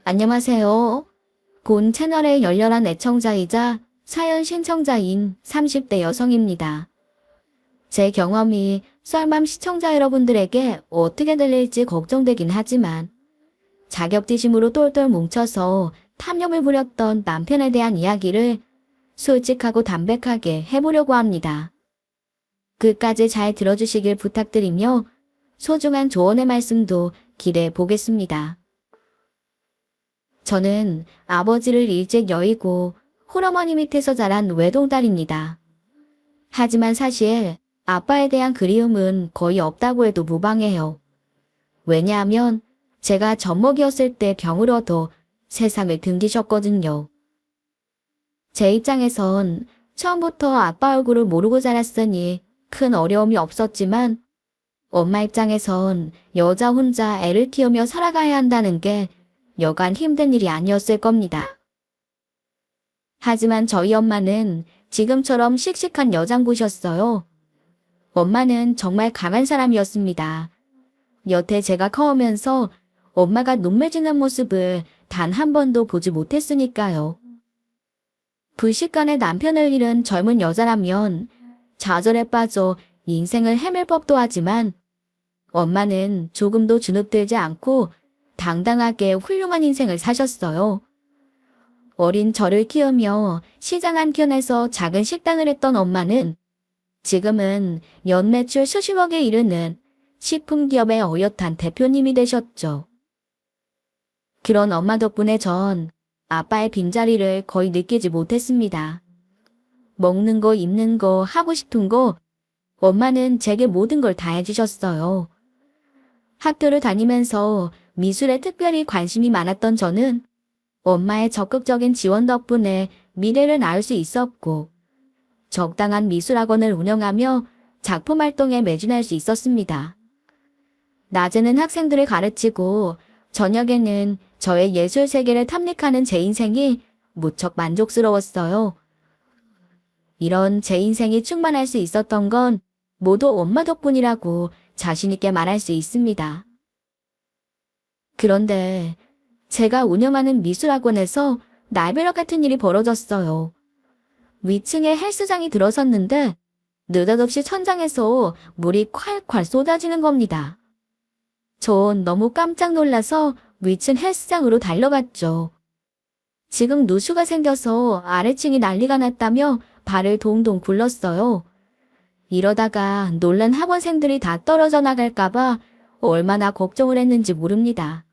안녕하세요. 본 채널의 열렬한 애청자이자 사연 신청자인 30대 여성입니다. 제 경험이 썰맘 시청자 여러분들에게 어떻게 들릴지 걱정되긴 하지만 자격지심으로 똘똘 뭉쳐서 탐욕을 부렸던 남편에 대한 이야기를 솔직하고 담백하게 해보려고 합니다. 끝까지 잘 들어주시길 부탁드리며 소중한 조언의 말씀도 기대해 보겠습니다. 저는 아버지를 일찍 여의고 홀어머니 밑에서 자란 외동딸입니다. 하지만 사실 아빠에 대한 그리움은 거의 없다고 해도 무방해요. 왜냐하면 제가 젖먹이었을 때 병을 얻어 세상을 등지셨거든요. 제 입장에선 처음부터 아빠 얼굴을 모르고 자랐으니 큰 어려움이 없었지만 엄마 입장에선 여자 혼자 애를 키우며 살아가야 한다는 게 여간 힘든 일이 아니었을 겁니다. 하지만 저희 엄마는 지금처럼 씩씩한 여장부셨어요. 엄마는 정말 강한 사람이었습니다. 여태 제가 커오면서 엄마가 눈물 짓는 모습을 단 한 번도 보지 못했으니까요. 불식간에 남편을 잃은 젊은 여자라면 좌절에 빠져 인생을 헤맬 법도 하지만 엄마는 조금도 주눅들지 않고 당당하게 훌륭한 인생을 사셨어요. 어린 저를 키우며 시장 한켠에서 작은 식당을 했던 엄마는 지금은 연매출 수십억에 이르는 식품기업의 어엿한 대표님이 되셨죠. 그런 엄마 덕분에 전 아빠의 빈자리를 거의 느끼지 못했습니다. 먹는 거, 입는 거, 하고 싶은 거 엄마는 제게 모든 걸 다 해주셨어요. 학교를 다니면서 미술에 특별히 관심이 많았던 저는 엄마의 적극적인 지원 덕분에 미래를 낳을 수 있었고 적당한 미술학원을 운영하며 작품 활동에 매진할 수 있었습니다. 낮에는 학생들을 가르치고 저녁에는 저의 예술 세계를 탐닉하는 제 인생이 무척 만족스러웠어요. 이런 제 인생이 충만할 수 있었던 건 모두 엄마 덕분이라고 자신 있게 말할 수 있습니다. 그런데 제가 운영하는 미술학원에서 날벼락 같은 일이 벌어졌어요. 위층에 헬스장이 들어섰는데 느닷없이 천장에서 물이 콸콸 쏟아지는 겁니다. 전 너무 깜짝 놀라서 위층 헬스장으로 달려갔죠. 지금 누수가 생겨서 아래층이 난리가 났다며 발을 동동 굴렀어요. 이러다가 놀란 학원생들이 다 떨어져 나갈까봐 얼마나 걱정을 했는지 모릅니다.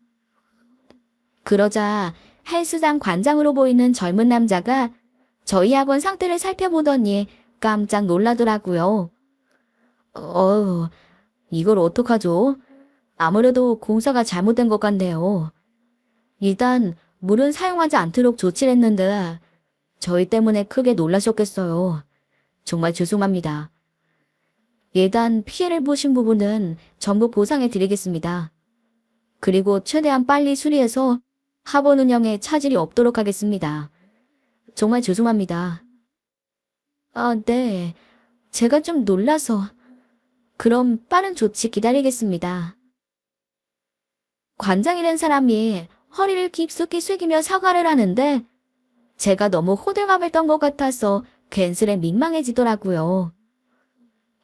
그러자 헬스장 관장으로 보이는 젊은 남자가 저희 학원 상태를 살펴보더니 깜짝 놀라더라고요. 이걸 어떡하죠? 아무래도 공사가 잘못된 것 같네요. 일단 물은 사용하지 않도록 조치를 했는데 저희 때문에 크게 놀라셨겠어요. 정말 죄송합니다. 일단 피해를 보신 부분은 전부 보상해 드리겠습니다. 그리고 최대한 빨리 수리해서 학원 운영에 차질이 없도록 하겠습니다. 정말 죄송합니다. 네. 제가 좀 놀라서. 그럼 빠른 조치 기다리겠습니다. 관장이란 사람이 허리를 깊숙이 숙이며 사과를 하는데 제가 너무 호들갑을 떤 것 같아서 괜스레 민망해지더라고요.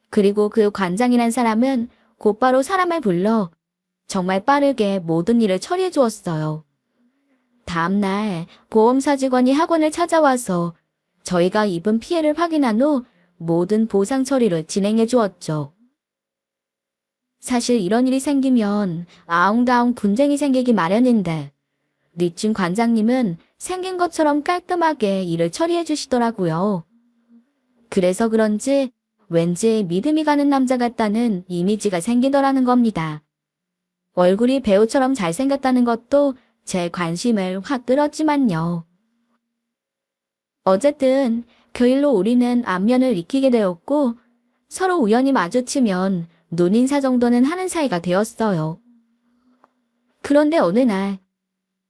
그리고 그 관장이란 사람은 곧바로 사람을 불러 정말 빠르게 모든 일을 처리해 주었어요. 다음날 보험사 직원이 학원을 찾아와서 저희가 입은 피해를 확인한 후 모든 보상 처리를 진행해 주었죠. 사실 이런 일이 생기면 아웅다웅 분쟁이 생기기 마련인데 리춘 관장님은 생긴 것처럼 깔끔하게 일을 처리해 주시더라고요. 그래서 그런지 왠지 믿음이 가는 남자 같다는 이미지가 생기더라는 겁니다. 얼굴이 배우처럼 잘생겼다는 것도 제 관심을 확 끌었지만요. 어쨌든 그 일로 우리는 안면을 익히게 되었고 서로 우연히 마주치면 눈인사 정도는 하는 사이가 되었어요. 그런데 어느 날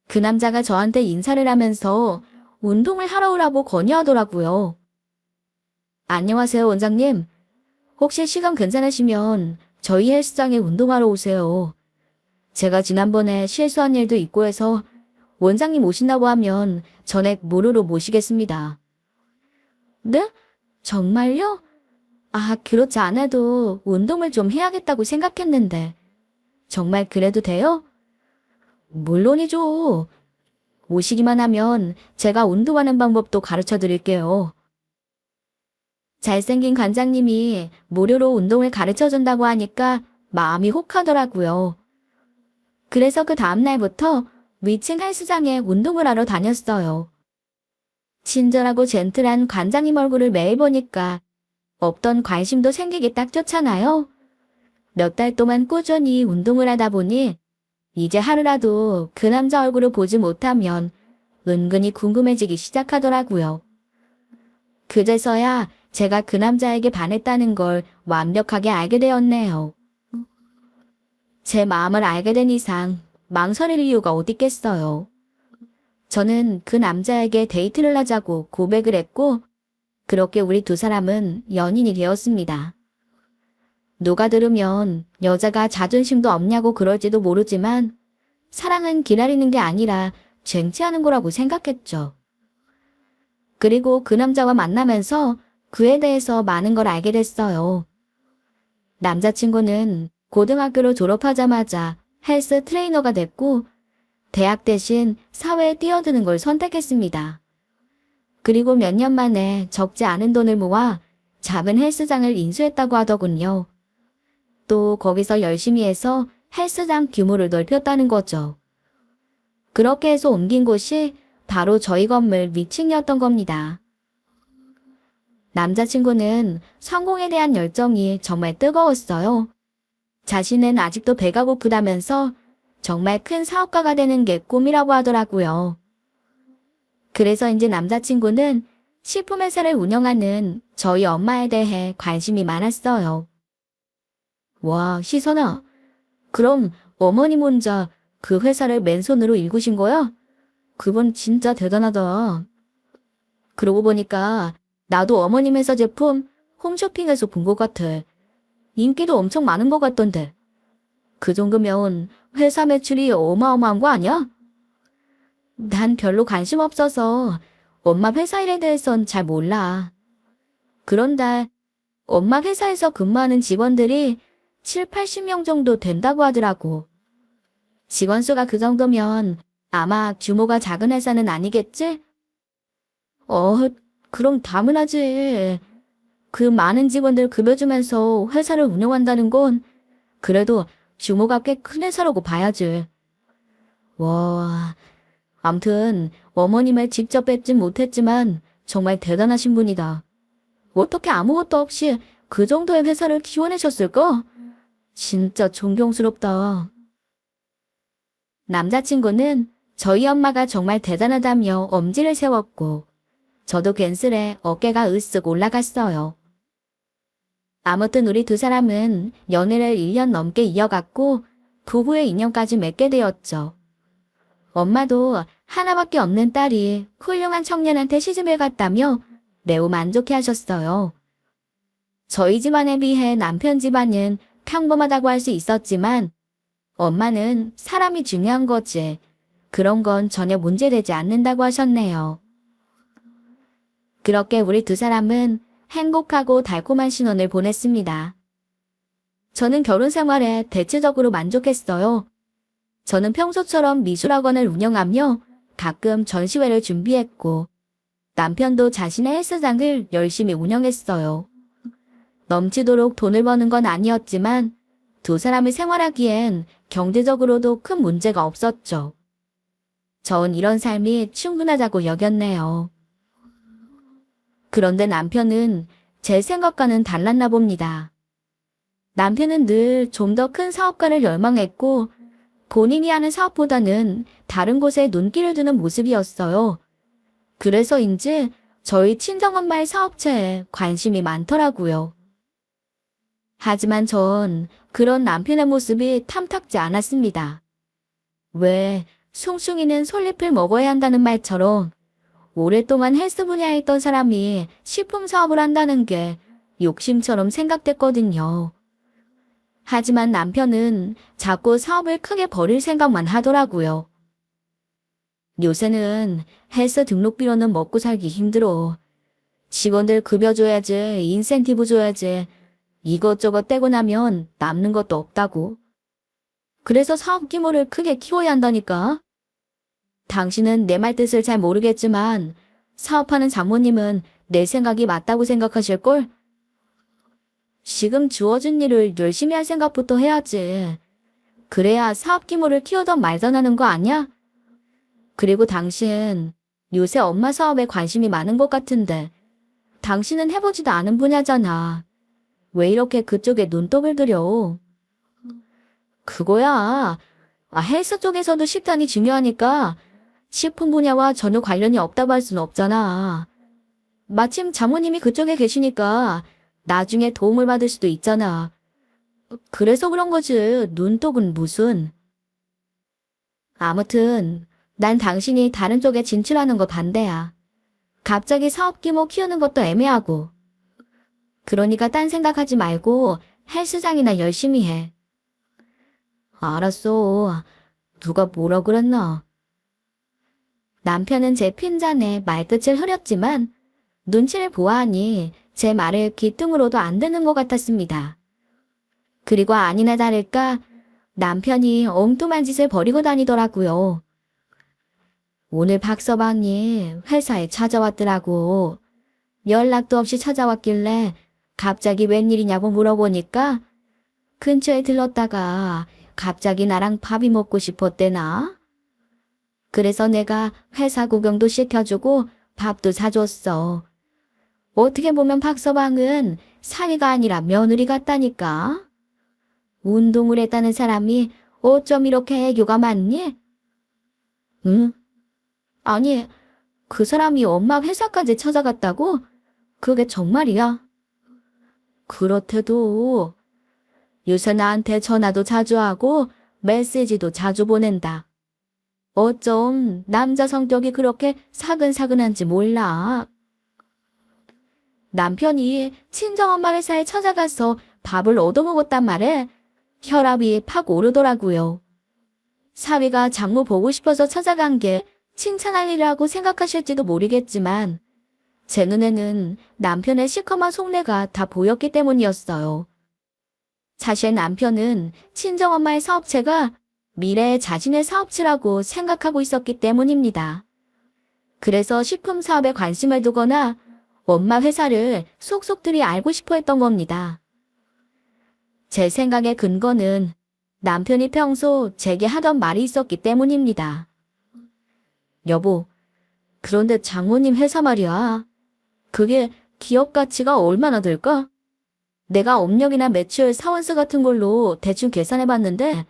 그 남자가 저한테 인사를 하면서 운동을 하러 오라고 건의하더라고요. 안녕하세요, 원장님. 혹시 시간 괜찮으시면 저희 헬스장에 운동하러 오세요. 제가 지난번에 실수한 일도 있고 해서 원장님 오신다고 하면 전액 무료로 모시겠습니다. 네? 정말요? 아, 그렇지 않아도 운동을 좀 해야겠다고 생각했는데. 정말 그래도 돼요? 물론이죠. 오시기만 하면 제가 운동하는 방법도 가르쳐 드릴게요. 잘생긴 관장님이 무료로 운동을 가르쳐 준다고 하니까 마음이 혹하더라고요. 그래서 그 다음날부터 위층 헬스장에 운동을 하러 다녔어요. 친절하고 젠틀한 관장님 얼굴을 매일 보니까 없던 관심도 생기기 딱 좋잖아요. 몇 달 동안 꾸준히 운동을 하다 보니 이제 하루라도 그 남자 얼굴을 보지 못하면 은근히 궁금해지기 시작하더라고요. 그제서야 제가 그 남자에게 반했다는 걸 완벽하게 알게 되었네요. 제 마음을 알게 된 이상 망설일 이유가 어디 있겠어요. 저는 그 남자에게 데이트를 하자고 고백을 했고 그렇게 우리 두 사람은 연인이 되었습니다. 누가 들으면 여자가 자존심도 없냐고 그럴지도 모르지만 사랑은 기다리는 게 아니라 쟁취하는 거라고 생각했죠. 그리고 그 남자와 만나면서 그에 대해서 많은 걸 알게 됐어요. 남자친구는 고등학교를 졸업하자마자 헬스 트레이너가 됐고 대학 대신 사회에 뛰어드는 걸 선택했습니다. 그리고 몇 년 만에 적지 않은 돈을 모아 작은 헬스장을 인수했다고 하더군요. 또 거기서 열심히 해서 헬스장 규모를 넓혔다는 거죠. 그렇게 해서 옮긴 곳이 바로 저희 건물 위층이었던 겁니다. 남자친구는 성공에 대한 열정이 정말 뜨거웠어요. 자신은 아직도 배가 고프다면서 정말 큰 사업가가 되는 게 꿈이라고 하더라고요. 그래서 이제 남자친구는 식품회사를 운영하는 저희 엄마에 대해 관심이 많았어요. 와, 시선아. 그럼 어머님 혼자 그 회사를 맨손으로 일구신 거야? 그건 진짜 대단하다. 그러고 보니까 나도 어머님 회사 제품 홈쇼핑에서 본 것 같아. 인기도 엄청 많은 것 같던데. 그 정도면 회사 매출이 어마어마한 거 아니야? 난 별로 관심 없어서 엄마 회사 일에 대해선 잘 몰라. 그런데 엄마 회사에서 근무하는 직원들이 7, 80명 정도 된다고 하더라고. 직원 수가 그 정도면 아마 규모가 작은 회사는 아니겠지? 그럼 당연하지. 그 많은 직원들 급여 주면서 회사를 운영한다는 건 그래도 규모가 꽤 큰 회사라고 봐야지. 와, 암튼 어머님을 직접 뵙진 못했지만 정말 대단하신 분이다. 어떻게 아무것도 없이 그 정도의 회사를 키워내셨을까? 진짜 존경스럽다. 남자친구는 저희 엄마가 정말 대단하다며 엄지를 세웠고 저도 괜스레 어깨가 으쓱 올라갔어요. 아무튼 우리 두 사람은 연애를 1년 넘게 이어갔고 부부의 인연까지 맺게 되었죠. 엄마도 하나밖에 없는 딸이 훌륭한 청년한테 시집을 갔다며 매우 만족해 하셨어요. 저희 집안에 비해 남편 집안은 평범하다고 할 수 있었지만 엄마는 사람이 중요한 거지. 그런 건 전혀 문제되지 않는다고 하셨네요. 그렇게 우리 두 사람은 행복하고 달콤한 신혼을 보냈습니다. 저는 결혼 생활에 대체적으로 만족했어요. 저는 평소처럼 미술학원을 운영하며 가끔 전시회를 준비했고 남편도 자신의 헬스장을 열심히 운영했어요. 넘치도록 돈을 버는 건 아니었지만 두 사람이 생활하기엔 경제적으로도 큰 문제가 없었죠. 전 이런 삶이 충분하다고 여겼네요. 그런데 남편은 제 생각과는 달랐나 봅니다. 남편은 늘 좀 더 큰 사업가를 열망했고 본인이 하는 사업보다는 다른 곳에 눈길을 두는 모습이었어요. 그래서인지 저희 친정엄마의 사업체에 관심이 많더라고요. 하지만 전 그런 남편의 모습이 탐탁지 않았습니다. 왜 숭숭이는 솔잎을 먹어야 한다는 말처럼 오랫동안 헬스 분야에 있던 사람이 식품 사업을 한다는 게 욕심처럼 생각됐거든요. 하지만 남편은 자꾸 사업을 크게 벌일 생각만 하더라고요. 요새는 헬스 등록비로는 먹고 살기 힘들어. 직원들 급여 줘야지, 인센티브 줘야지. 이것저것 떼고 나면 남는 것도 없다고. 그래서 사업 규모를 크게 키워야 한다니까. 당신은 내 말 뜻을 잘 모르겠지만 사업하는 장모님은 내 생각이 맞다고 생각하실걸? 지금 주어진 일을 열심히 할 생각부터 해야지. 그래야 사업 규모를 키우던 말던 하는 거 아니야? 그리고 당신 요새 엄마 사업에 관심이 많은 것 같은데 당신은 해보지도 않은 분야잖아. 왜 이렇게 그쪽에 눈독을 들여? 그거야. 헬스 쪽에서도 식단이 중요하니까 식품 분야와 전혀 관련이 없다고 할 수는 없잖아. 마침 장모님이 그쪽에 계시니까 나중에 도움을 받을 수도 있잖아. 그래서 그런 거지. 눈독은 무슨. 아무튼 난 당신이 다른 쪽에 진출하는 거 반대야. 갑자기 사업 규모 키우는 것도 애매하고. 그러니까 딴 생각하지 말고 헬스장이나 열심히 해. 알았어. 누가 뭐라 그랬나? 남편은 제 핀잔에 말끝을 흐렸지만 눈치를 보아하니 제 말을 귀등으로도 안 듣는 것 같았습니다. 그리고 아니나 다를까 남편이 엉뚱한 짓을 벌이고 다니더라고요. 오늘 박서방이 회사에 찾아왔더라고. 연락도 없이 찾아왔길래 갑자기 웬일이냐고 물어보니까 근처에 들렀다가 갑자기 나랑 밥이 먹고 싶었대나? 그래서 내가 회사 구경도 시켜주고 밥도 사줬어. 어떻게 보면 박서방은 사위가 아니라 며느리 같다니까. 운동을 했다는 사람이 어쩜 이렇게 애교가 많니? 응? 아니, 그 사람이 엄마 회사까지 찾아갔다고? 그게 정말이야? 그렇대도. 요새 나한테 전화도 자주 하고 메시지도 자주 보낸다. 어쩜 남자 성격이 그렇게 사근사근한지 몰라. 남편이 친정엄마 회사에 찾아가서 밥을 얻어먹었단 말에 혈압이 팍 오르더라고요. 사위가 장모 보고 싶어서 찾아간 게 칭찬할 일이라고 생각하실지도 모르겠지만 제 눈에는 남편의 시커먼 속내가 다 보였기 때문이었어요. 사실 남편은 친정엄마의 사업체가 미래의 자신의 사업체라고 생각하고 있었기 때문입니다. 그래서 식품 사업에 관심을 두거나 엄마 회사를 속속들이 알고 싶어 했던 겁니다. 제 생각의 근거는 남편이 평소 제게 하던 말이 있었기 때문입니다. 여보, 그런데 장모님 회사 말이야. 그게 기업 가치가 얼마나 될까? 내가 업력이나 매출 사원수 같은 걸로 대충 계산해봤는데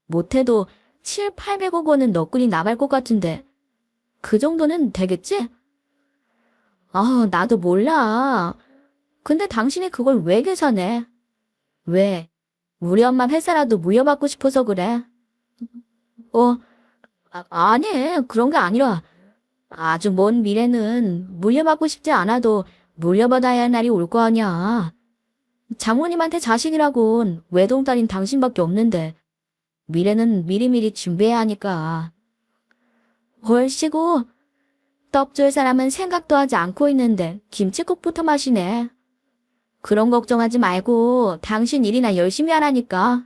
못해도 7, 800억 원은 너끈히 나갈 것 같은데 그 정도는 되겠지? 나도 몰라. 근데 당신이 그걸 왜 계산해? 왜? 우리 엄마 회사라도 물려받고 싶어서 그래. 아니, 그런 게 아니라 아주 먼 미래는 물려받고 싶지 않아도 물려받아야 할 날이 올 거 아니야. 장모님한테 자식이라곤 외동딸인 당신밖에 없는데 미래는 미리미리 준비해야 하니까. 헐씨고 떡 줄 사람은 생각도 하지 않고 있는데 김칫국부터 마시네. 그런 걱정하지 말고 당신 일이나 열심히 하라니까.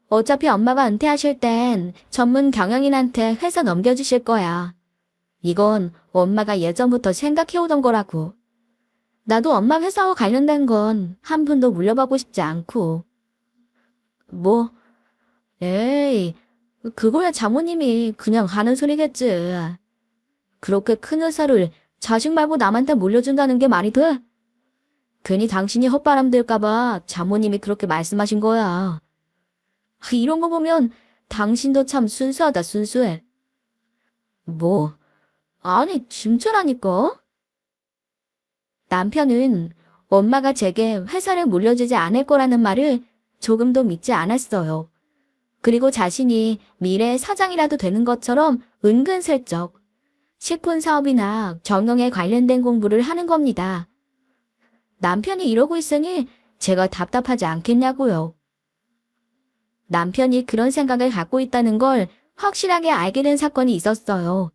어차피 엄마가 은퇴하실 땐 전문 경영인한테 회사 넘겨주실 거야. 이건 엄마가 예전부터 생각해오던 거라고. 나도 엄마 회사와 관련된 건 한 푼도 물려받고 싶지 않고. 뭐? 에이, 그거야 장모님이 그냥 하는 소리겠지. 그렇게 큰 회사를 자식 말고 남한테 물려준다는 게 말이 돼? 괜히 당신이 헛바람 들까봐 장모님이 그렇게 말씀하신 거야. 이런 거 보면 당신도 참 순수하다, 순수해. 뭐? 아니, 진짜라니까? 남편은 엄마가 제게 회사를 물려주지 않을 거라는 말을 조금도 믿지 않았어요. 그리고 자신이 미래의 사장이라도 되는 것처럼 은근슬쩍 식품 사업이나 경영에 관련된 공부를 하는 겁니다. 남편이 이러고 있으니 제가 답답하지 않겠냐고요. 남편이 그런 생각을 갖고 있다는 걸 확실하게 알게 된 사건이 있었어요.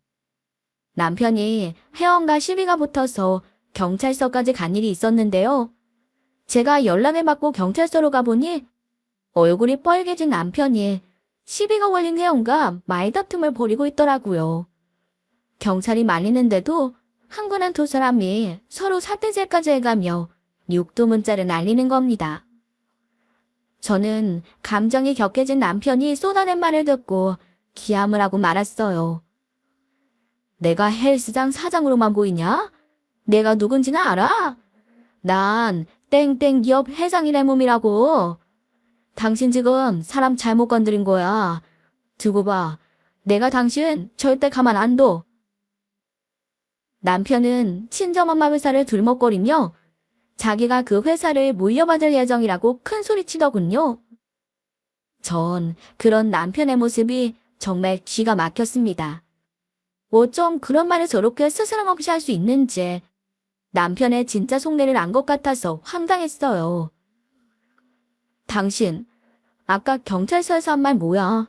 남편이 회원과 시비가 붙어서 경찰서까지 간 일이 있었는데요. 제가 연락을 받고 경찰서로 가보니 얼굴이 빨개진 남편이 시비가 걸린 회원과 말다툼을 벌이고 있더라고요. 경찰이 말리는데도 한군한 두 사람이 서로 사태질까지 해가며 육두문자를 날리는 겁니다. 저는 감정이 격해진 남편이 쏟아낸 말을 듣고 기함을 하고 말았어요. 내가 헬스장 사장으로만 보이냐? 내가 누군지는 알아? 난 땡땡 기업 회장이란 몸이라고. 당신 지금 사람 잘못 건드린 거야. 두고 봐. 내가 당신 절대 가만 안 둬. 남편은 친정엄마 회사를 들먹거리며 자기가 그 회사를 물려받을 예정이라고 큰 소리치더군요. 전 그런 남편의 모습이 정말 기가 막혔습니다. 어쩜 그런 말을 저렇게 스스럼 없이 할 수 있는지 남편의 진짜 속내를 안 것 같아서 황당했어요. 당신, 아까 경찰서에서 한 말 뭐야?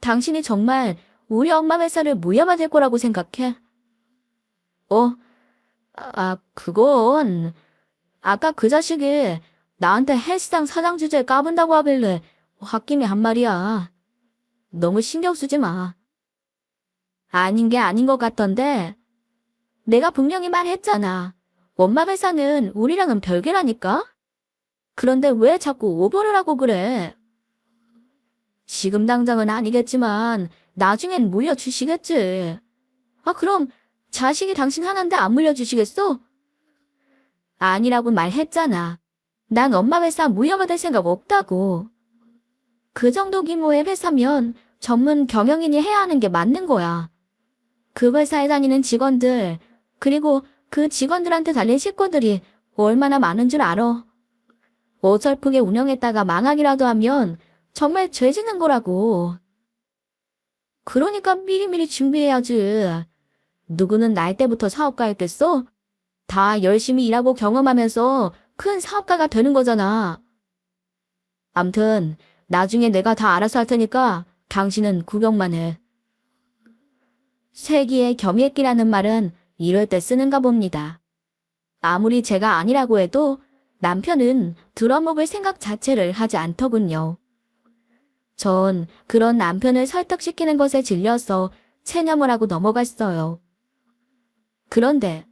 당신이 정말 우리 엄마 회사를 물려받을 거라고 생각해? 그건 아까 그 자식이 나한테 헬스장 사장 주제에 까분다고 하길래 홧김에 한 말이야. 너무 신경 쓰지 마. 아닌 게 아닌 것 같던데 내가 분명히 말했잖아. 엄마 회사는 우리랑은 별개라니까? 그런데 왜 자꾸 오버를 하고 그래? 지금 당장은 아니겠지만 나중엔 물려주시겠지. 그럼 자식이 당신 하나인데 안 물려주시겠어? 아니라고 말했잖아. 난 엄마 회사 물려받을 생각 없다고. 그 정도 규모의 회사면 전문 경영인이 해야 하는 게 맞는 거야. 그 회사에 다니는 직원들, 그리고 그 직원들한테 달린 식구들이 얼마나 많은 줄 알아. 어설프게 운영했다가 망하기라도 하면 정말 죄 짓는 거라고. 그러니까 미리미리 준비해야지. 누구는 날 때부터 사업가였겠어? 다 열심히 일하고 경험하면서 큰 사업가가 되는 거잖아. 암튼 나중에 내가 다 알아서 할 테니까 당신은 구경만 해. 세기의 겸이했기라는 말은 이럴 때 쓰는가 봅니다. 아무리 제가 아니라고 해도 남편은 들어먹을 생각 자체를 하지 않더군요. 전 그런 남편을 설득시키는 것에 질려서 체념을 하고 넘어갔어요. 그런데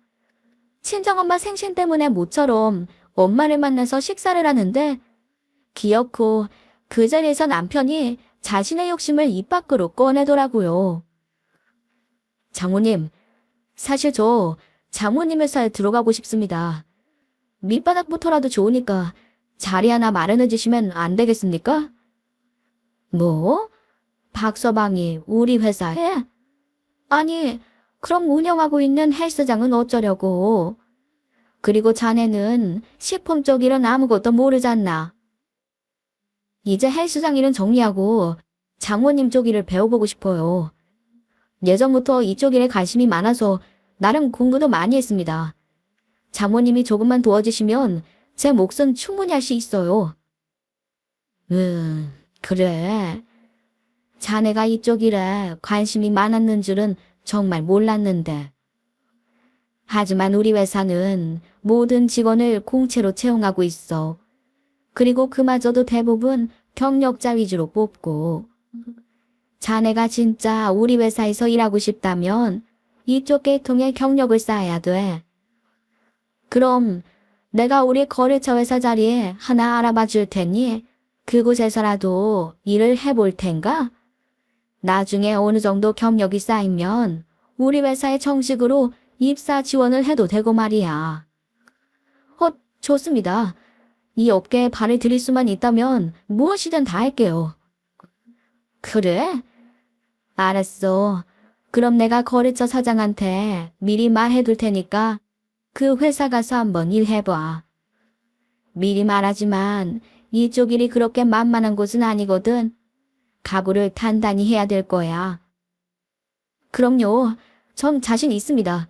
친정엄마 생신 때문에 모처럼 엄마를 만나서 식사를 하는데 기어코 그 자리에서 남편이 자신의 욕심을 입 밖으로 꺼내더라고요. 장모님, 사실 저 장모님 회사에 들어가고 싶습니다. 밑바닥부터라도 좋으니까 자리 하나 마련해 주시면 안 되겠습니까? 뭐? 박서방이 우리 회사에? 아니, 그럼 운영하고 있는 헬스장은 어쩌려고? 그리고 자네는 식품 쪽 일은 아무것도 모르잖나. 이제 헬스장 일은 정리하고 장모님 쪽 일을 배워보고 싶어요. 예전부터 이쪽 일에 관심이 많아서 나름 공부도 많이 했습니다. 장모님이 조금만 도와주시면 제 몫은 충분히 할 수 있어요. 그래. 자네가 이쪽 일에 관심이 많았는 줄은 정말 몰랐는데. 하지만 우리 회사는 모든 직원을 공채로 채용하고 있어. 그리고 그마저도 대부분 경력자 위주로 뽑고. 자네가 진짜 우리 회사에서 일하고 싶다면 이쪽 계통의 경력을 쌓아야 돼. 그럼 내가 우리 거래처 회사 자리에 하나 알아봐 줄 테니 그곳에서라도 일을 해볼 텐가? 나중에 어느 정도 경력이 쌓이면 우리 회사에 정식으로 입사 지원을 해도 되고 말이야. 좋습니다. 이 업계에 발을 들일 수만 있다면 무엇이든 다 할게요. 그래? 알았어. 그럼 내가 거래처 사장한테 미리 말해둘 테니까 그 회사 가서 한번 일해봐. 미리 말하지만 이쪽 일이 그렇게 만만한 곳은 아니거든. 각오를 단단히 해야 될 거야. 그럼요. 전 자신 있습니다.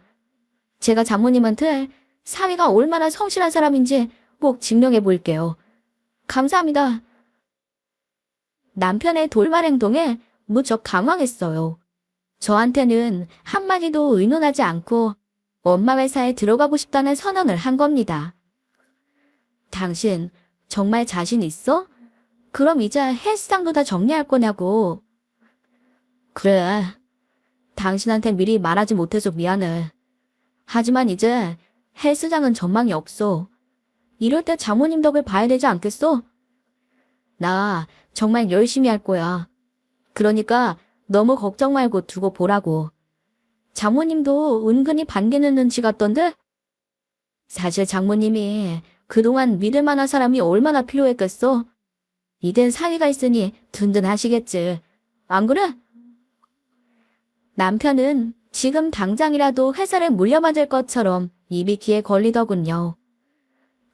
제가 장모님한테 사위가 얼마나 성실한 사람인지 꼭 증명해 볼게요. 감사합니다. 남편의 돌발 행동에 무척 당황했어요. 저한테는 한마디도 의논하지 않고 엄마 회사에 들어가고 싶다는 선언을 한 겁니다. 당신 정말 자신 있어? 그럼 이제 헬스장도 다 정리할 거냐고. 그래. 당신한테 미리 말하지 못해서 미안해. 하지만 이제 헬스장은 전망이 없어. 이럴 때 장모님 덕을 봐야 되지 않겠어? 나 정말 열심히 할 거야. 그러니까 너무 걱정 말고 두고 보라고. 장모님도 은근히 반기는 눈치 같던데? 사실 장모님이 그동안 믿을 만한 사람이 얼마나 필요했겠어? 이젠 사위가 있으니 든든하시겠지. 안 그래? 남편은 지금 당장이라도 회사를 물려받을 것처럼 입이 귀에 걸리더군요.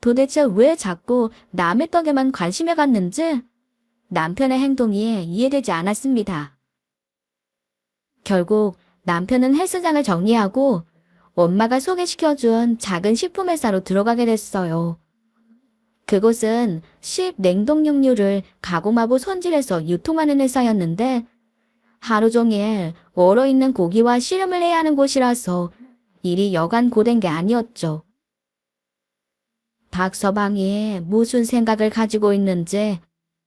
도대체 왜 자꾸 남의 떡에만 관심을 갖는지 남편의 행동이 이해되지 않았습니다. 결국 남편은 헬스장을 정리하고 엄마가 소개시켜준 작은 식품회사로 들어가게 됐어요. 그곳은 냉동육류를 가공하고 손질해서 유통하는 회사였는데 하루 종일 얼어있는 고기와 씨름을 해야 하는 곳이라서 일이 여간 고된 게 아니었죠. 박서방이 무슨 생각을 가지고 있는지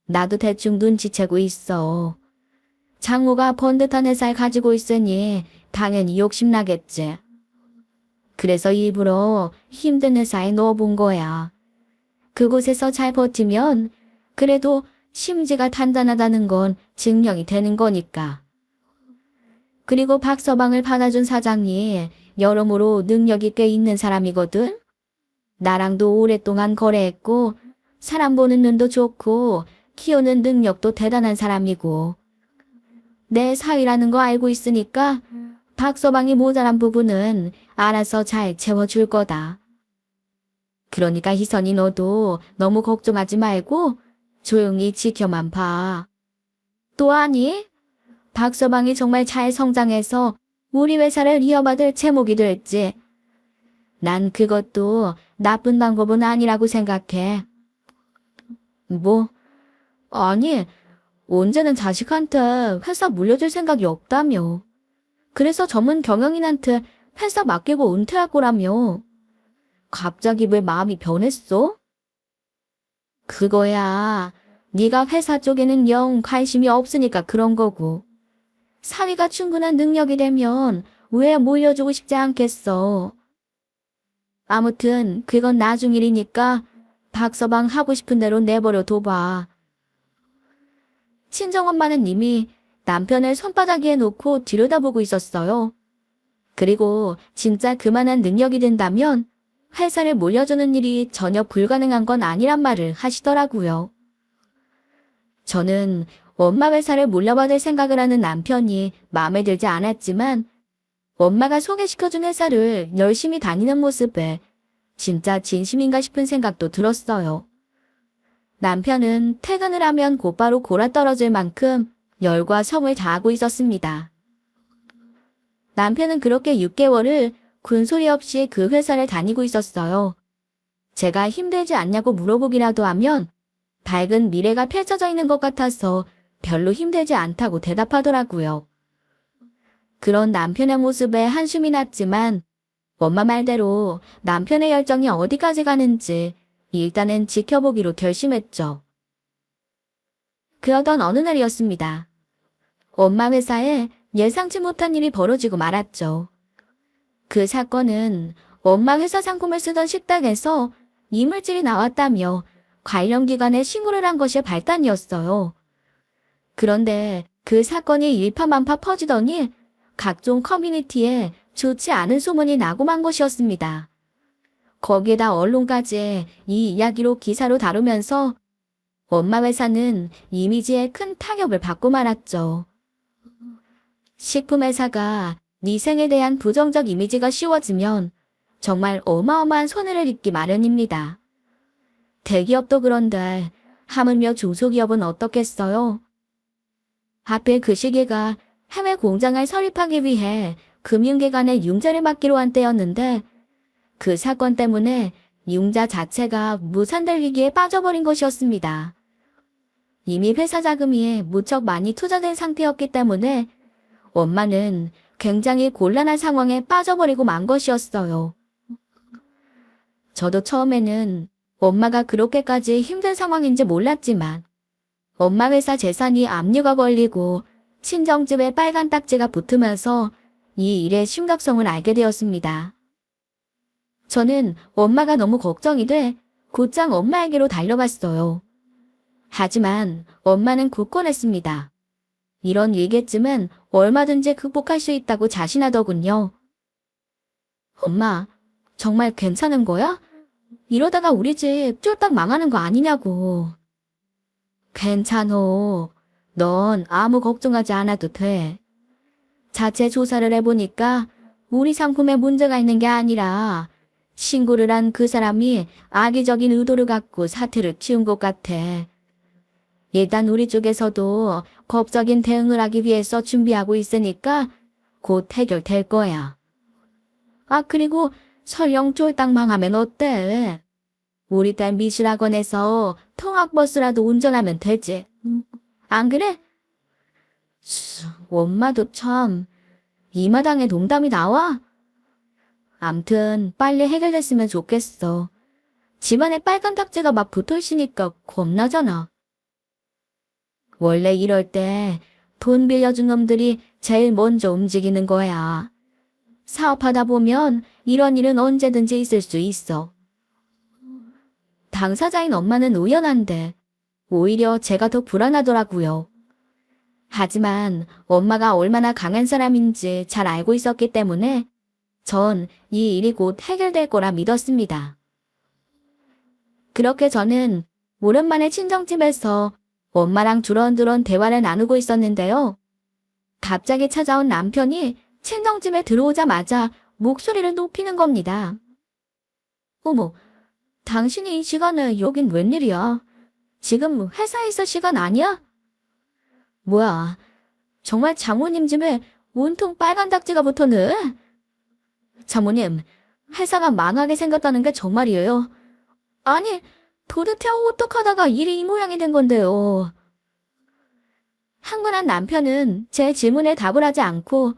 나도 대충 눈치채고 있어. 장모가 번듯한 회사를 가지고 있으니 당연히 욕심나겠지. 그래서 일부러 힘든 회사에 넣어본 거야. 그곳에서 잘 버티면 그래도 심지가 단단하다는 건 증명이 되는 거니까. 그리고 박서방을 받아준 사장이 여러모로 능력이 꽤 있는 사람이거든. 나랑도 오랫동안 거래했고 사람 보는 눈도 좋고 키우는 능력도 대단한 사람이고 내 사위라는 거 알고 있으니까 박서방이 모자란 부분은 알아서 잘 채워줄 거다. 그러니까 희선이 너도 너무 걱정하지 말고 조용히 지켜만 봐. 또 아니? 박서방이 정말 잘 성장해서 우리 회사를 이어받을 제목이 될지. 난 그것도 나쁜 방법은 아니라고 생각해. 뭐? 아니, 언제는 자식한테 회사 물려줄 생각이 없다며. 그래서 전문 경영인한테 회사 맡기고 은퇴할 거라며. 갑자기 왜 마음이 변했어? 그거야. 네가 회사 쪽에는 영 관심이 없으니까 그런 거고. 사위가 충분한 능력이 되면 왜 물려주고 싶지 않겠어. 아무튼 그건 나중 일이니까 박서방 하고 싶은 대로 내버려 둬봐. 친정엄마는 이미 남편을 손바닥 위에 놓고 들여다보고 있었어요. 그리고 진짜 그만한 능력이 된다면 회사를 물려주는 일이 전혀 불가능한 건 아니란 말을 하시더라고요. 저는 엄마 회사를 물려받을 생각을 하는 남편이 마음에 들지 않았지만 엄마가 소개시켜준 회사를 열심히 다니는 모습에 진짜 진심인가 싶은 생각도 들었어요. 남편은 퇴근을 하면 곧바로 골아떨어질 만큼 열과 성을 다하고 있었습니다. 남편은 그렇게 6개월을 군소리 없이 그 회사를 다니고 있었어요. 제가 힘들지 않냐고 물어보기라도 하면 밝은 미래가 펼쳐져 있는 것 같아서 별로 힘들지 않다고 대답하더라고요. 그런 남편의 모습에 한숨이 났지만 엄마 말대로 남편의 열정이 어디까지 가는지 일단은 지켜보기로 결심했죠. 그러던 어느 날이었습니다. 엄마 회사에 예상치 못한 일이 벌어지고 말았죠. 그 사건은 엄마 회사 상품을 쓰던 식당에서 이물질이 나왔다며 관련 기관에 신고를 한 것이 발단이었어요. 그런데 그 사건이 일파만파 퍼지더니 각종 커뮤니티에 좋지 않은 소문이 나고 만 것이었습니다. 거기에다 언론까지 이 이야기로 기사로 다루면서 엄마 회사는 이미지에 큰 타격을 받고 말았죠. 식품회사가 네 생에 대한 부정적 이미지가 씌워지면 정말 어마어마한 손해를 입기 마련입니다. 대기업도 그런데 하물며 중소기업은 어떻겠어요? 하필 그 시기가 해외 공장을 설립하기 위해 금융기관에 융자를 맡기로 한 때였는데 그 사건 때문에 융자 자체가 무산될 위기에 빠져버린 것이었습니다. 이미 회사 자금이 무척 많이 투자된 상태였기 때문에 엄마는 굉장히 곤란한 상황에 빠져버리고 만 것이었어요. 저도 처음에는 엄마가 그렇게까지 힘든 상황인지 몰랐지만 엄마 회사 재산이 압류가 걸리고 친정집에 빨간 딱지가 붙으면서 이 일의 심각성을 알게 되었습니다. 저는 엄마가 너무 걱정이 돼 곧장 엄마에게로 달려갔어요. 하지만 엄마는 굳건했습니다. 이런 일개쯤은 얼마든지 극복할 수 있다고 자신하더군요. 엄마, 정말 괜찮은 거야? 이러다가 우리 집 쫄딱 망하는 거 아니냐고. 괜찮어. 넌 아무 걱정하지 않아도 돼. 자체 조사를 해보니까 우리 상품에 문제가 있는 게 아니라 신고를 한 그 사람이 악의적인 의도를 갖고 사태를 키운 것 같아. 일단 우리 쪽에서도 법적인 대응을 하기 위해서 준비하고 있으니까 곧 해결될 거야. 아, 그리고 설령 쫄딱 망하면 어때? 우리 딸 미술학원에서 통학버스라도 운전하면 되지. 안 그래? 엄마도 참 이 마당에 농담이 나와? 암튼 빨리 해결됐으면 좋겠어. 집안에 빨간 딱지가 막 붙어있으니까 겁나잖아. 원래 이럴 때 돈 빌려준 놈들이 제일 먼저 움직이는 거야. 사업하다 보면 이런 일은 언제든지 있을 수 있어. 당사자인 엄마는 우연한데 오히려 제가 더 불안하더라고요. 하지만 엄마가 얼마나 강한 사람인지 잘 알고 있었기 때문에 전 이 일이 곧 해결될 거라 믿었습니다. 그렇게 저는 오랜만에 친정집에서 엄마랑 두런두런 대화를 나누고 있었는데요. 갑자기 찾아온 남편이 친정집에 들어오자마자 목소리를 높이는 겁니다. 어머, 당신이 이 시간에 여긴 웬일이야? 지금 회사에 있을 시간 아니야? 뭐야, 정말 장모님 집에 온통 빨간 딱지가 붙어네? 장모님, 회사가 망하게 생겼다는 게 정말이에요? 아니, 도대체 어떡하다가 일이 이 모양이 된 건데요. 한건한 남편은 제 질문에 답을 하지 않고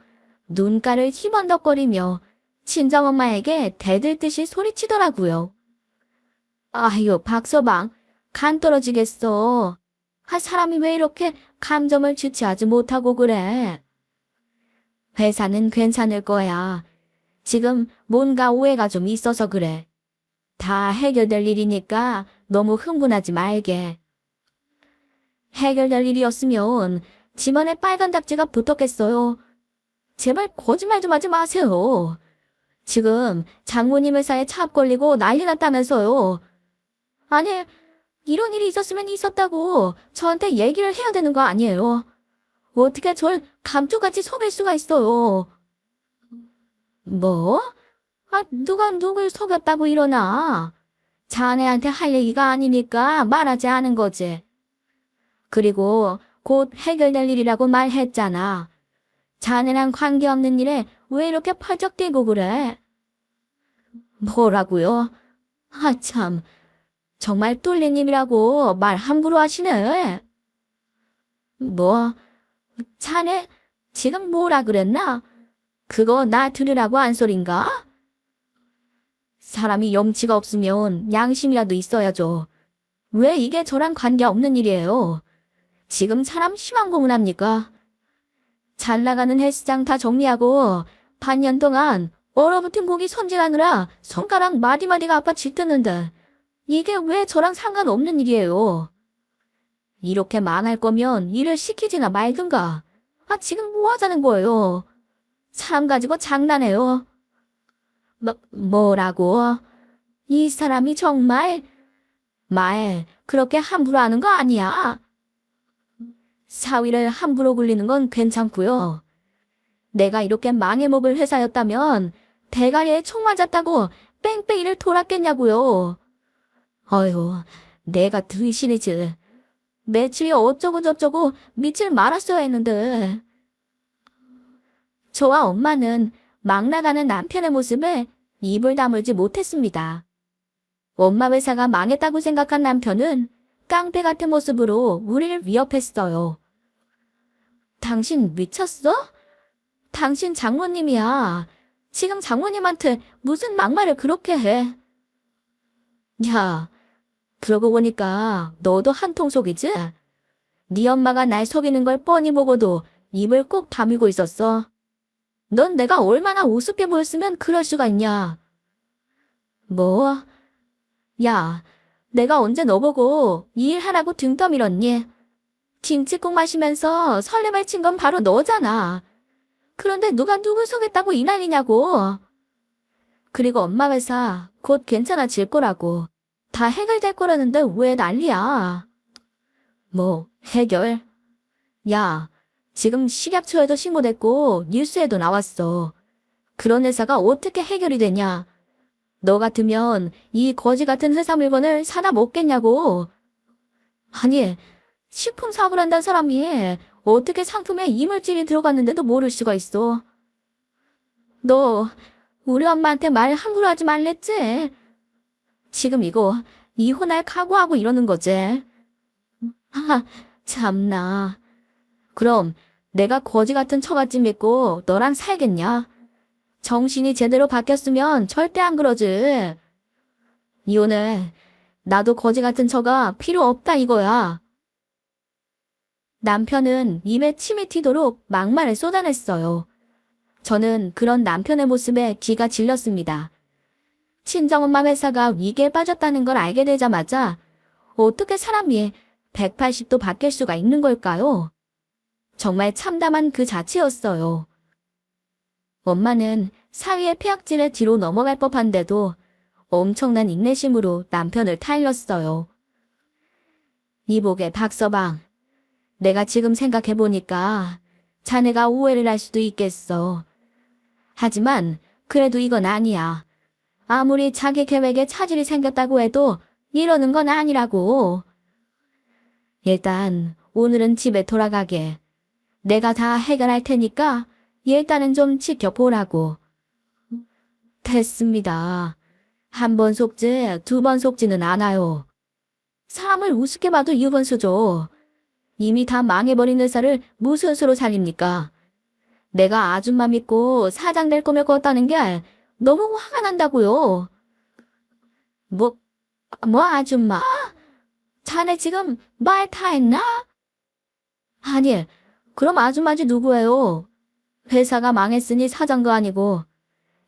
눈가를 희번덕거리며 친정엄마에게 대들듯이 소리치더라고요. 아유, 박서방, 간 떨어지겠어. 사람이 왜 이렇게 감정을 주체하지 못하고 그래? 회사는 괜찮을 거야. 지금 뭔가 오해가 좀 있어서 그래. 다 해결될 일이니까 너무 흥분하지 말게. 해결될 일이었으면 집안에 빨간 딱지가 붙었겠어요. 제발 거짓말 좀 하지 마세요. 지금 장모님 회사에 차압 걸리고 난리 났다면서요. 아니, 이런 일이 있었으면 있었다고 저한테 얘기를 해야 되는 거 아니에요. 어떻게 절 감쪽같이 속일 수가 있어요. 뭐? 누가 누굴 속였다고 이러나? 자네한테 할 얘기가 아니니까 말하지 않은 거지. 그리고 곧 해결될 일이라고 말했잖아. 자네랑 관계없는 일에 왜 이렇게 펄쩍 뛰고 그래? 뭐라고요? 참, 정말 똘리님이라고 말 함부로 하시네. 뭐, 자네 지금 뭐라 그랬나? 그거 나 들으라고 한 소린가? 사람이 염치가 없으면 양심이라도 있어야죠. 왜 이게 저랑 관계없는 일이에요? 지금 사람 심한 고문합니까? 잘 나가는 헬스장 다 정리하고 반년 동안 얼어붙은 고기 손질하느라 손가락 마디마디가 아파 짖드는데 이게 왜 저랑 상관없는 일이에요? 이렇게 망할 거면 일을 시키지나 말든가. 지금 뭐 하자는 거예요? 사람 가지고 장난해요. 뭐라고? 이 사람이 정말 말 그렇게 함부로 하는 거 아니야. 사위를 함부로 굴리는 건 괜찮고요. 내가 이렇게 망해먹을 회사였다면 대가리에 총 맞았다고 뺑뺑이를 돌았겠냐고요. 어휴, 내가 드신이지. 매출이 어쩌고저쩌고 미칠 말았어야 했는데. 저와 엄마는 막 나가는 남편의 모습에 입을 다물지 못했습니다. 엄마 회사가 망했다고 생각한 남편은 깡패 같은 모습으로 우리를 위협했어요. 당신 미쳤어? 당신 장모님이야. 지금 장모님한테 무슨 막말을 그렇게 해? 야, 그러고 보니까 너도 한통 속이지? 네 엄마가 날 속이는 걸 뻔히 보고도 입을 꼭 다물고 있었어. 넌 내가 얼마나 우습게 보였으면 그럴 수가 있냐? 뭐? 야, 내가 언제 너 보고 이 일 하라고 등 떠밀었니? 김치국 마시면서 설레발 친 건 바로 너잖아. 그런데 누가 누굴 속였다고 이 난리냐고. 그리고 엄마 회사 곧 괜찮아질 거라고. 다 해결될 거라는데 왜 난리야? 뭐, 해결? 야, 지금 식약처에도 신고됐고 뉴스에도 나왔어. 그런 회사가 어떻게 해결이 되냐? 너 같으면 이 거지 같은 회사 물건을 사다 먹겠냐고. 아니, 식품 사업을 한다는 사람이 어떻게 상품에 이물질이 들어갔는데도 모를 수가 있어. 너 우리 엄마한테 말 함부로 하지 말랬지? 지금 이거 이혼할 각오하고 이러는 거지? 아, 참나. 그럼 내가 거지 같은 처갓집 믿고 너랑 살겠냐? 정신이 제대로 바뀌었으면 절대 안 그러지. 이혼해. 나도 거지 같은 처가 필요 없다 이거야. 남편은 입에 침이 튀도록 막말을 쏟아냈어요. 저는 그런 남편의 모습에 기가 질렸습니다. 친정엄마 회사가 위기에 빠졌다는 걸 알게 되자마자 어떻게 사람이 180도 바뀔 수가 있는 걸까요? 정말 참담한 그 자체였어요. 엄마는 사위의 폐악질에 뒤로 넘어갈 법한데도 엄청난 인내심으로 남편을 타일렀어요. 이복의 박서방, 내가 지금 생각해보니까 자네가 오해를 할 수도 있겠어. 하지만 그래도 이건 아니야. 아무리 자기 계획에 차질이 생겼다고 해도 이러는 건 아니라고. 일단 오늘은 집에 돌아가게. 내가 다 해결할 테니까 일단은 좀 지켜보라고. 됐습니다. 한 번 속지, 두 번 속지는 않아요. 사람을 우습게 봐도 유분수죠. 이미 다 망해버린 회사를 무슨 수로 살립니까? 내가 아줌마 믿고 사장 될 꿈을 꿨다는 게 너무 화가 난다고요. 뭐 아줌마? 자네 지금 말 다 했나? 아니, 그럼 아줌마지 누구예요? 회사가 망했으니 사장도 아니고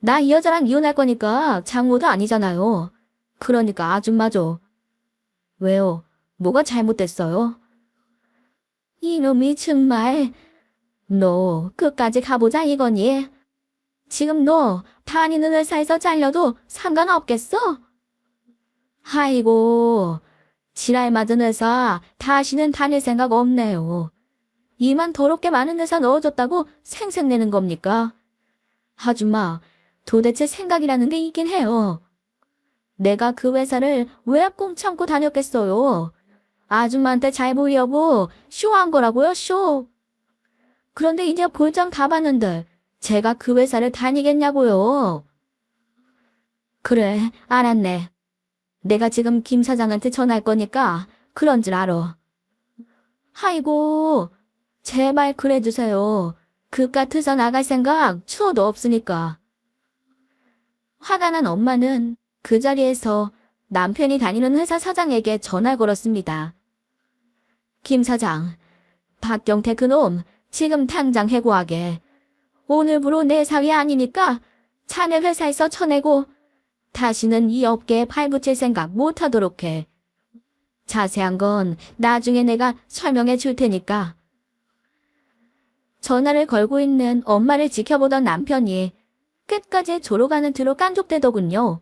나 이 여자랑 이혼할 거니까 장모도 아니잖아요. 그러니까 아줌마죠. 왜요? 뭐가 잘못됐어요? 이놈이 정말. 너 끝까지 가보자 이거니? 지금 너 다니는 회사에서 잘려도 상관없겠어? 아이고, 지랄 맞은 회사 다시는 다닐 생각 없네요. 이만 더럽게 많은 회사 넣어줬다고 생색내는 겁니까? 아줌마, 도대체 생각이라는 게 있긴 해요. 내가 그 회사를 왜 꽁 참고 다녔겠어요? 아줌마한테 잘 보이려고 쇼한 거라고요, 쇼. 그런데 이제 볼장 다 봤는데 제가 그 회사를 다니겠냐고요. 그래, 알았네. 내가 지금 김 사장한테 전화할 거니까 그런 줄 알아. 아이고, 제발 그래주세요. 그깟 회사 나갈 생각 추워도 없으니까. 화가 난 엄마는 그 자리에서 남편이 다니는 회사 사장에게 전화를 걸었습니다. 김 사장, 박경태 그놈 지금 당장 해고하게. 오늘부로 내 사위 아니니까 자네 회사에서 쳐내고 다시는 이 업계에 발붙일 생각 못하도록 해. 자세한 건 나중에 내가 설명해 줄 테니까. 전화를 걸고 있는 엄마를 지켜보던 남편이 끝까지 조로가는 뒤로 깐족대더군요.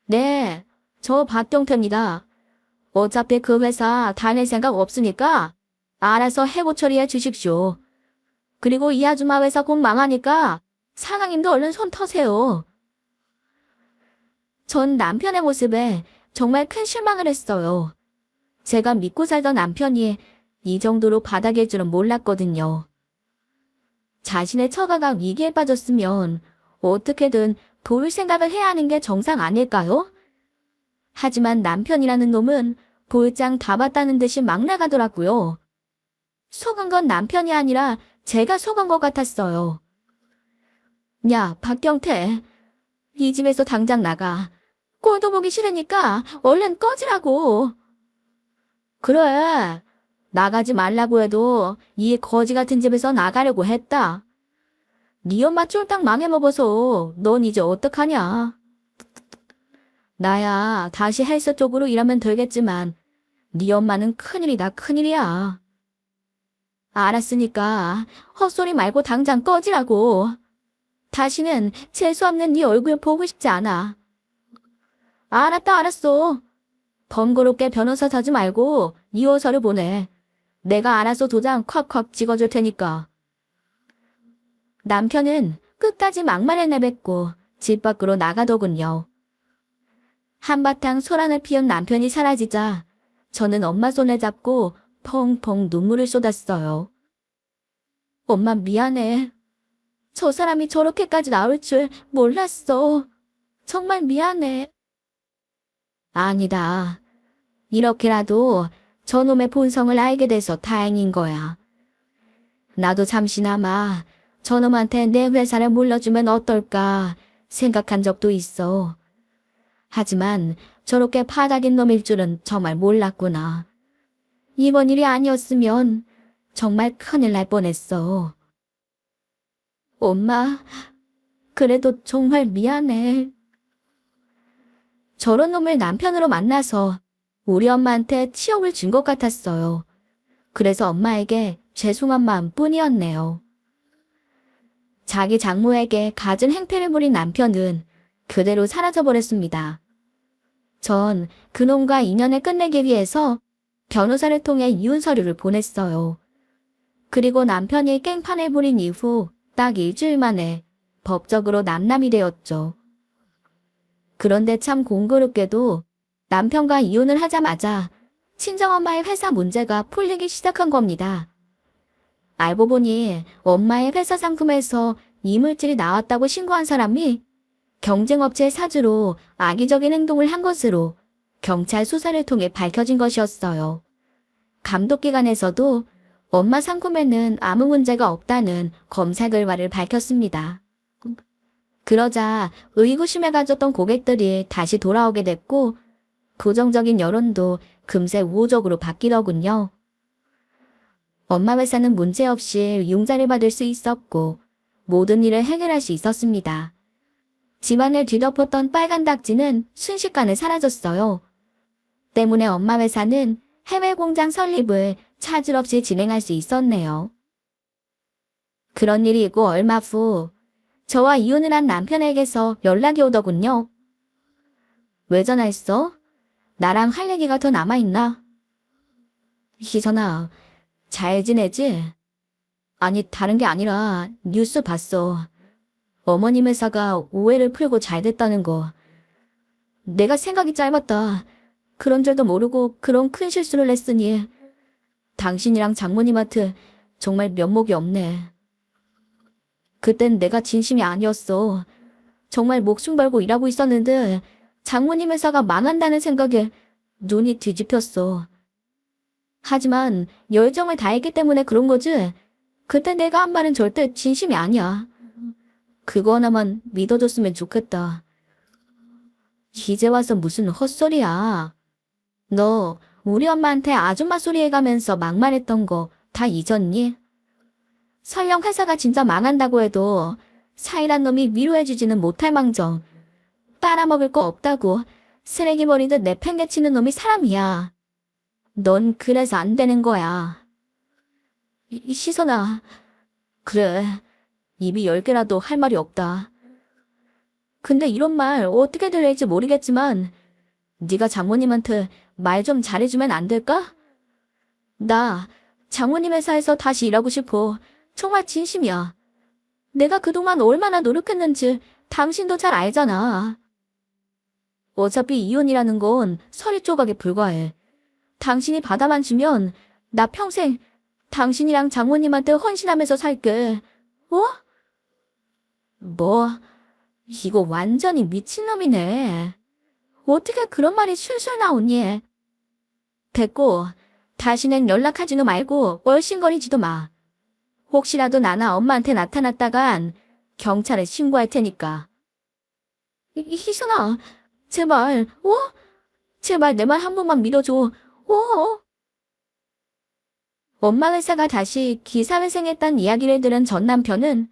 네, 저 박경태입니다. 어차피 그 회사 다닐 생각 없으니까 알아서 해고 처리해 주십시오. 그리고 이 아줌마 회사 곧 망하니까 사장님도 얼른 손 터세요. 전 남편의 모습에 정말 큰 실망을 했어요. 제가 믿고 살던 남편이 이 정도로 바닥일 줄은 몰랐거든요. 자신의 처가가 위기에 빠졌으면 어떻게든 도울 생각을 해야 하는 게 정상 아닐까요? 하지만 남편이라는 놈은 볼장 다 봤다는 듯이 막 나가더라고요. 속은 건 남편이 아니라 제가 속은 것 같았어요. 야, 박경태. 이 집에서 당장 나가. 꼴도 보기 싫으니까 얼른 꺼지라고. 그래. 나가지 말라고 해도 이 거지 같은 집에서 나가려고 했다. 네 엄마 쫄딱 망해먹어서 넌 이제 어떡하냐. 나야 다시 헬스 쪽으로 일하면 되겠지만 네 엄마는 큰일이다 큰일이야. 알았으니까 헛소리 말고 당장 꺼지라고. 다시는 재수없는 네 얼굴 보고 싶지 않아. 알았다 알았어. 번거롭게 변호사 사지 말고 이호서를 보내. 내가 알아서 도장 콱콱 찍어줄 테니까. 남편은 끝까지 막말을 내뱉고 집 밖으로 나가더군요. 한바탕 소란을 피운 남편이 사라지자 저는 엄마 손을 잡고 펑펑 눈물을 쏟았어요. 엄마 미안해. 저 사람이 저렇게까지 나올 줄 몰랐어. 정말 미안해. 아니다. 이렇게라도 저놈의 본성을 알게 돼서 다행인 거야. 나도 잠시나마 저놈한테 내 회사를 물려주면 어떨까 생각한 적도 있어. 하지만 저렇게 파닥인 놈일 줄은 정말 몰랐구나. 이번 일이 아니었으면 정말 큰일 날 뻔했어. 엄마, 그래도 정말 미안해. 저런 놈을 남편으로 만나서 우리 엄마한테 치욕을 준 것 같았어요. 그래서 엄마에게 죄송한 마음뿐이었네요. 자기 장모에게 갖은 행패를 부린 남편은 그대로 사라져버렸습니다. 전 그놈과 인연을 끝내기 위해서 변호사를 통해 이혼 서류를 보냈어요. 그리고 남편이 깽판을 부린 이후 딱 일주일 만에 법적으로 남남이 되었죠. 그런데 참 공교롭게도 남편과 이혼을 하자마자 친정엄마의 회사 문제가 풀리기 시작한 겁니다. 알고 보니 엄마의 회사 상품에서 이물질이 나왔다고 신고한 사람이 경쟁업체의 사주로 악의적인 행동을 한 것으로 경찰 수사를 통해 밝혀진 것이었어요. 감독기관에서도 엄마 상품에는 아무 문제가 없다는 검사 결과를 밝혔습니다. 그러자 의구심에 가졌던 고객들이 다시 돌아오게 됐고 부정적인 여론도 금세 우호적으로 바뀌더군요. 엄마 회사는 문제없이 융자를 받을 수 있었고 모든 일을 해결할 수 있었습니다. 집안을 뒤덮었던 빨간 딱지는 순식간에 사라졌어요. 때문에 엄마 회사는 해외 공장 설립을 차질 없이 진행할 수 있었네요. 그런 일이 있고 얼마 후 저와 이혼을 한 남편에게서 연락이 오더군요. 왜 전화했어? 나랑 할 얘기가 더 남아있나? 희선아, 잘 지내지? 아니, 다른 게 아니라 뉴스 봤어. 어머님 회사가 오해를 풀고 잘 됐다는 거. 내가 생각이 짧았다. 그런 줄도 모르고 그런 큰 실수를 했으니 당신이랑 장모님한테 정말 면목이 없네. 그땐 내가 진심이 아니었어. 정말 목숨 걸고 일하고 있었는데 장모님 회사가 망한다는 생각에 눈이 뒤집혔어. 하지만 열정을 다했기 때문에 그런 거지. 그때 내가 한 말은 절대 진심이 아니야. 그거 하나만 믿어줬으면 좋겠다. 이제 와서 무슨 헛소리야. 너 우리 엄마한테 아줌마 소리 해가면서 막말했던 거 다 잊었니? 설령 회사가 진짜 망한다고 해도 사이란 놈이 위로해주지는 못할 망정. 빨아먹을 거 없다고 쓰레기 버리듯 내팽개치는 놈이 사람이야. 넌 그래서 안 되는 거야. 시선아, 그래. 입이 10개라도 할 말이 없다. 근데 이런 말 어떻게 들릴지 모르겠지만 네가 장모님한테 말 좀 잘해주면 안 될까? 나 장모님 회사에서 다시 일하고 싶어. 정말 진심이야. 내가 그동안 얼마나 노력했는지 당신도 잘 알잖아. 어차피 이혼이라는 건 서류 조각에 불과해. 당신이 받아만 주면 나 평생 당신이랑 장모님한테 헌신하면서 살게. 어? 뭐, 이거 완전히 미친놈이네. 어떻게 그런 말이 술술 나오니? 됐고, 다시는 연락하지도 말고 얼씬거리지도 마. 혹시라도 나나 엄마한테 나타났다간 경찰에 신고할 테니까. 희선아, 제발, 제발 내 말 한 번만 믿어줘. 엄마 회사가 다시 기사회생했단 이야기를 들은 전 남편은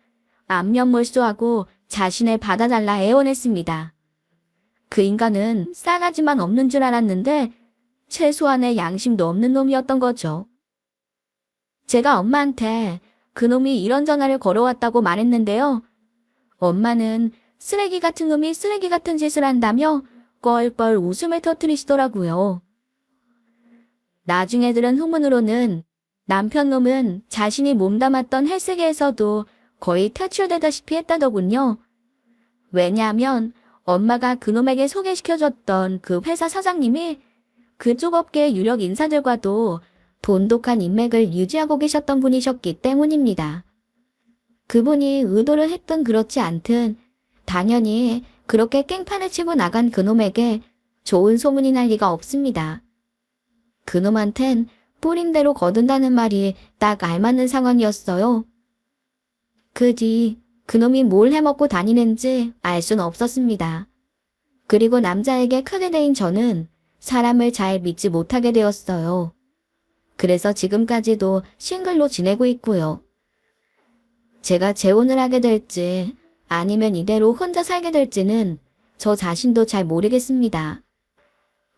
안면몰수하고 자신을 받아달라 애원했습니다. 그 인간은 싸가지만 없는 줄 알았는데 최소한의 양심도 없는 놈이었던 거죠. 제가 엄마한테 그놈이 이런 전화를 걸어왔다고 말했는데요. 엄마는 쓰레기 같은 놈이 쓰레기 같은 짓을 한다며 뻘뻘 웃음을 터뜨리시더라고요. 나중에 들은 후문으로는 남편 놈은 자신이 몸담았던 헬스계에서도 거의 퇴출되다시피 했다더군요. 왜냐하면 엄마가 그놈에게 소개시켜줬던 그 회사 사장님이 그쪽 업계 유력 인사들과도 돈독한 인맥을 유지하고 계셨던 분이셨기 때문입니다. 그분이 의도를 했든 그렇지 않든 당연히 그렇게 깽판을 치고 나간 그놈에게 좋은 소문이 날 리가 없습니다. 그놈한텐 뿌린 대로 거둔다는 말이 딱 알맞는 상황이었어요. 그 뒤 그놈이 뭘 해먹고 다니는지 알 순 없었습니다. 그리고 남자에게 크게 대인 저는 사람을 잘 믿지 못하게 되었어요. 그래서 지금까지도 싱글로 지내고 있고요. 제가 재혼을 하게 될지 아니면 이대로 혼자 살게 될지는 저 자신도 잘 모르겠습니다.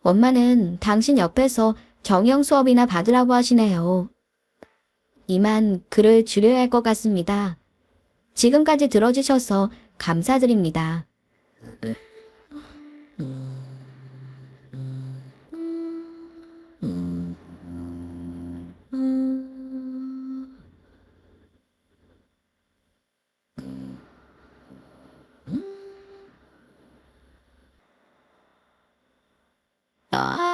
엄마는 당신 옆에서 경영 수업이나 받으라고 하시네요. 이만 글을 줄여야 할 것 같습니다. 지금까지 들어주셔서 감사드립니다. 아.